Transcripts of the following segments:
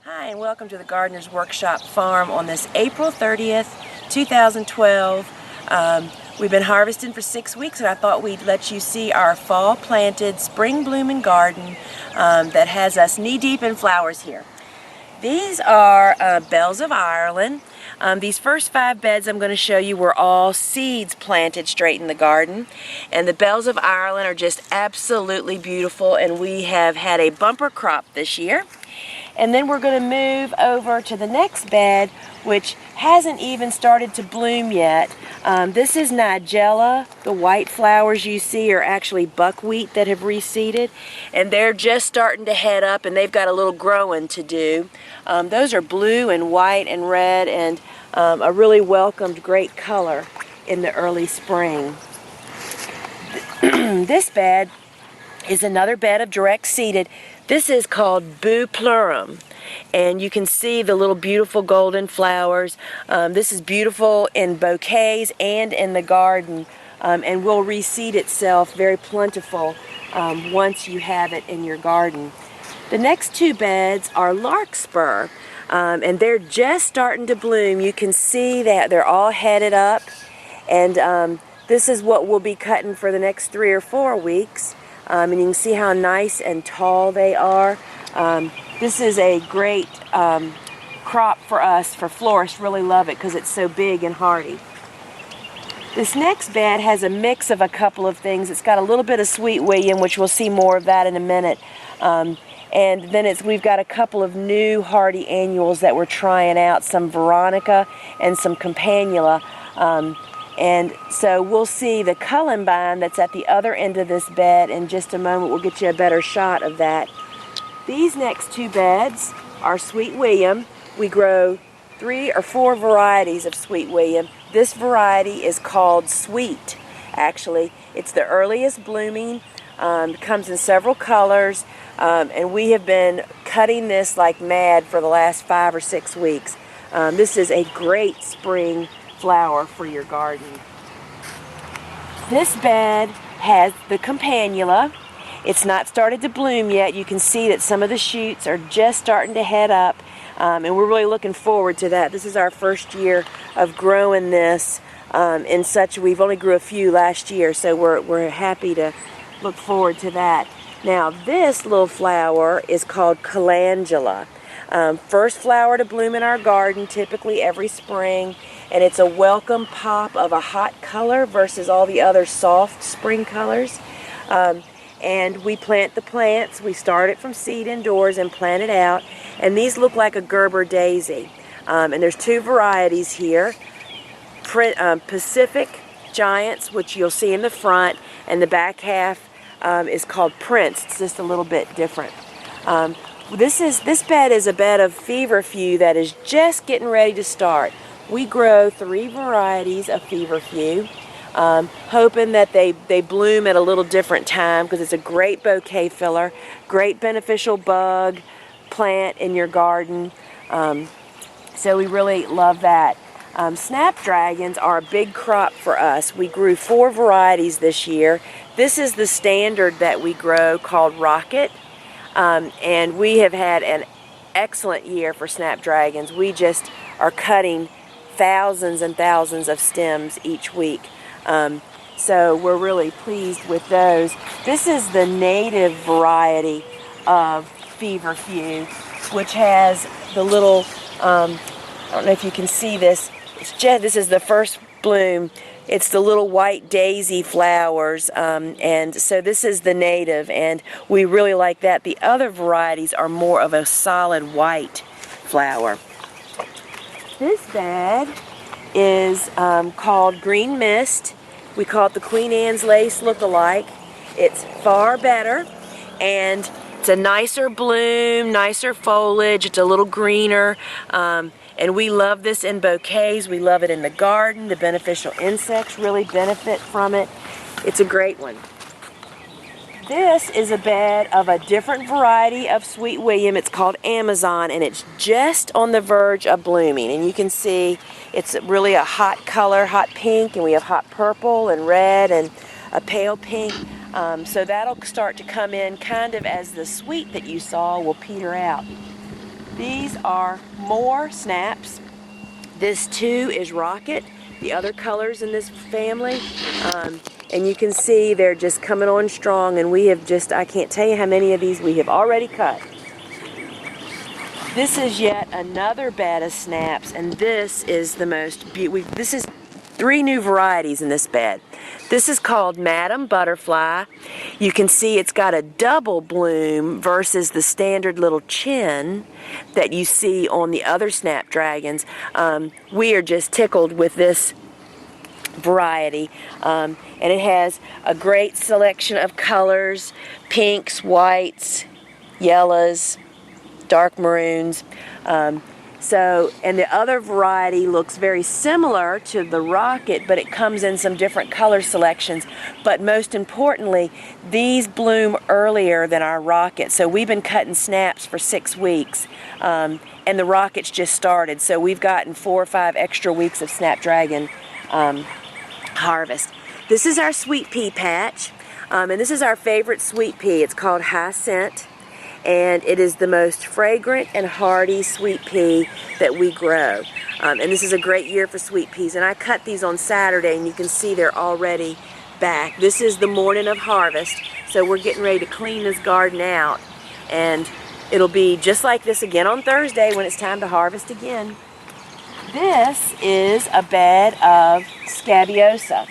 Hi, and welcome to the Gardener's Workshop Farm on this April 30th, 2012. We've been harvesting for 6 weeks, and I thought we'd let you see our fall planted spring blooming garden that has us knee-deep in flowers here. These are Bells of Ireland. These first 5 beds I'm going to show you were all seeds planted straight in the garden. And the Bells of Ireland are just absolutely beautiful, and we have had a bumper crop this year. And then we're going to move over to the next bed, which hasn't even started to bloom yet. This is Nigella. The white flowers you see are actually buckwheat that have reseeded, and they're just starting to head up, and they've got a little growing to do. Those are blue and white and red, and a really welcomed great color in the early spring. This bed is another bed of direct seeded. This is called Buplurum, and you can see the little beautiful golden flowers. This is beautiful in bouquets and in the garden, and will reseed itself very plentiful once you have it in your garden. The next 2 beds are Larkspur, and they're just starting to bloom. You can see that they're all headed up, and this is what we'll be cutting for the next 3 or 4 weeks. And you can see how nice and tall they are. This is a great crop for us, for florists. Really love it because it's so big and hardy. This next bed has a mix of a couple of things. It's got a little bit of Sweet William, which we'll see more of that in a minute. And then we've got a couple of new hardy annuals that we're trying out, some Veronica and some Campanula. And so we'll see the columbine that's at the other end of this bed in just a moment. We'll get you a better shot of that. These next 2 beds are Sweet William. We grow 3 or 4 varieties of Sweet William. This variety is called Sweet, actually. It's the earliest blooming. It comes in several colors, and we have been cutting this like mad for the last 5 or 6 weeks. This is a great spring flower for your garden. This bed has the Campanula. It's not started to bloom yet. You can see that some of the shoots are just starting to head up, and we're really looking forward to that. This is our first year of growing this in such. We've only grew a few last year, so we're happy to look forward to that. Now this little flower is called Calendula. First flower to bloom in our garden, typically every spring, and it's a welcome pop of a hot color versus all the other soft spring colors. And we plant the plants. We start it from seed indoors and plant it out, and these look like a Gerber daisy. And there's 2 varieties here, Pacific Giants, which you'll see in the front, and the back half is called Prince. It's just a little bit different. This bed is a bed of feverfew that is just getting ready to start. We grow 3 varieties of feverfew, hoping that they bloom at a little different time because it's a great bouquet filler, great beneficial bug plant in your garden. So we really love that. Snapdragons are a big crop for us. We grew 4 varieties this year. This is the standard that we grow called Rocket. And we have had an excellent year for snapdragons. We just are cutting thousands and thousands of stems each week. So we're really pleased with those. This is the native variety of feverfew, which has the little, I don't know if you can see this. This is the first bloom. It's the little white daisy flowers, and so this is the native, and we really like that. The other varieties are more of a solid white flower. This bed is called Green Mist. We call it the Queen Anne's Lace look-alike. It's far better, and it's a nicer bloom, nicer foliage. It's a little greener. And we love this in bouquets. We love it in the garden. The beneficial insects really benefit from it. It's a great one. This is a bed of a different variety of Sweet William. It's called Amazon, and it's just on the verge of blooming. And you can see it's really a hot color, hot pink, and we have hot purple and red and a pale pink. So that'll start to come in kind of as the sweet that you saw will peter out. These are more snaps. This too is rocket, the other colors in this family. And you can see they're just coming on strong, and we have just, I can't tell you how many of these we have already cut. This is yet another bed of snaps, and this is the most beautiful. This is 3 new varieties in this bed. This is called Madam Butterfly. You can see it's got a double bloom versus the standard little chin that you see on the other Snapdragons. We are just tickled with this variety, and it has a great selection of colors: pinks, whites, yellows, dark maroons. And the other variety looks very similar to the rocket, but it comes in some different color selections. But most importantly, these bloom earlier than our rocket. So we've been cutting snaps for 6 weeks, and the rockets just started. So we've gotten 4 or 5 extra weeks of Snapdragon harvest. This is our sweet pea patch, and this is our favorite sweet pea. It's called High Scent, and it is the most fragrant and hardy sweet pea that we grow. And this is a great year for sweet peas. And I cut these on Saturday, and you can see they're already back. This is the morning of harvest, so we're getting ready to clean this garden out, and it'll be just like this again on Thursday when it's time to harvest again. This is a bed of Scabiosa,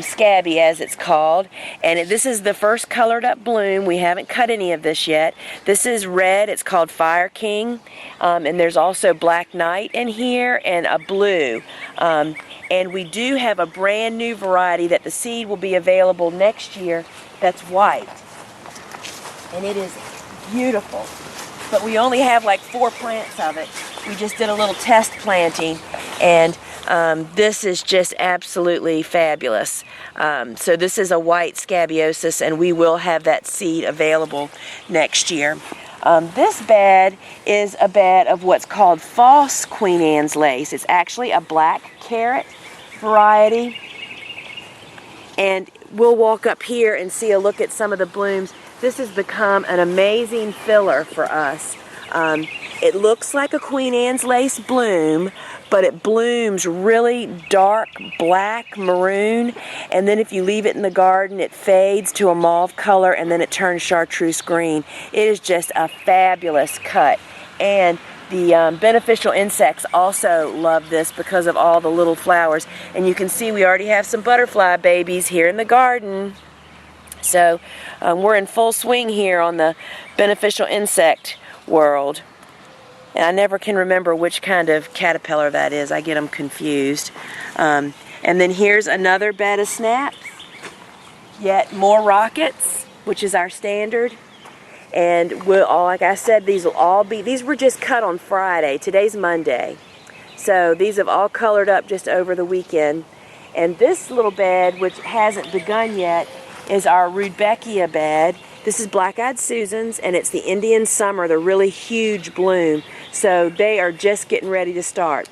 Scabby as it's called, and this is the first colored up bloom. We haven't cut any of this yet. This is red. It's called Fire King, and there's also Black Knight in here and a blue. And we do have a brand new variety that the seed will be available next year that's white, and it is beautiful. But we only have like 4 plants of it. We just did a little test planting, and this is just absolutely fabulous. So this is a white Scabiosis, and we will have that seed available next year. This bed is a bed of what's called false Queen Anne's lace. It's actually a black carrot variety, and we'll walk up here and see a look at some of the blooms. This has become an amazing filler for us. It looks like a Queen Anne's lace bloom, but it blooms really dark black maroon, and then if you leave it in the garden, it fades to a mauve color, and then it turns chartreuse green. It is just a fabulous cut, and the beneficial insects also love this because of all the little flowers. And you can see we already have some butterfly babies here in the garden. So we're in full swing here on the beneficial insect world. And I never can remember which kind of caterpillar that is. I get them confused. And then here's another bed of snaps. Yet more rockets, which is our standard. And like I said, these were just cut on Friday. Today's Monday. So these have all colored up just over the weekend. And this little bed, which hasn't begun yet, is our Rudbeckia bed. This is Black-Eyed Susans, and it's the Indian Summer, the really huge bloom. So they are just getting ready to start.